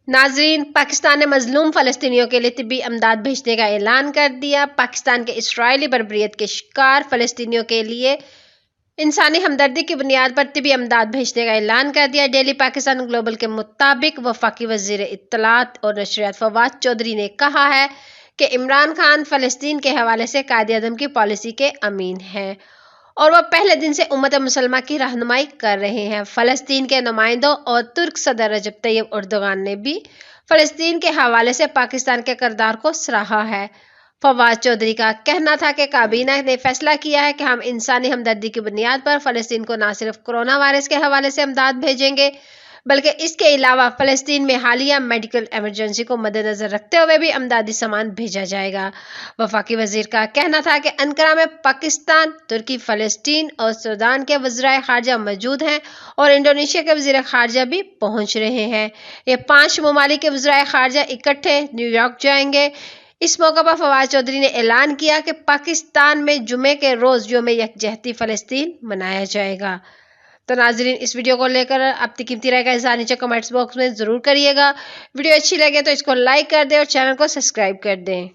नाजरीन, पाकिस्तान ने मजलूम फ़लस्तीनियों के लिए तिब्बी अमदाद भेजने का ऐलान कर दिया। पाकिस्तान के इसराइली बर्बरियत के शिकार फ़लस्तीनियों के लिए इंसानी हमदर्दी की बुनियाद पर तिब्बी अमदाद भेजने का ऐलान कर दिया। डेली पाकिस्तान ग्लोबल के मुताबिक वफाकी वज़ीर इत्तलात और नशरियात फवाद चौधरी ने कहा है कि इमरान खान फ़लस्तीन के हवाले से कायद-ए-आज़म की पॉलिसी के अमीन हैं और वह पहले दिन से उम्मत मुसलमा की रहनुमाई कर रहे हैं। फ़लस्तीन के नुमाइंदों और तुर्क सदर रजब तैयब एर्दोगान ने भी फ़लस्तीन के हवाले से पाकिस्तान के किरदार को सराहा है। फवाद चौधरी का कहना था कि काबीना ने फैसला किया है कि हम इंसानी हमदर्दी की बुनियाद पर फ़लस्तीन को न सिर्फ कोरोना वायरस के हवाले से इमदाद भेजेंगे, बल्कि इसके अलावा फ़लस्तीन में हालिया मेडिकल इमरजेंसी को मद्देनज़र रखते हुए भी इमदादी सामान भेजा जाएगा। वफाकी वज़ीर का कहना था कि अंकारा में पाकिस्तान, तुर्की, फ़लस्तीन और सूडान के वज़ीराए ख़ारजा मौजूद हैं और इंडोनेशिया के वज़ीर ख़ारजा भी पहुँच रहे हैं। ये 5 ममालिक के वज़ीराए ख़ारजा इकट्ठे न्यूयॉर्क जाएंगे। इस मौके पर फवाद चौधरी ने ऐलान किया कि पाकिस्तान में जुमे के रोज़ यौम यकजहती फ़लस्तीन मनाया जाएगा। तो नाज़रीन, इस वीडियो को लेकर अपनी कीमती राय का इज़हार नीचे कमेंट्स बॉक्स में ज़रूर करिएगा। वीडियो अच्छी लगे तो इसको लाइक कर दें और चैनल को सब्सक्राइब कर दें।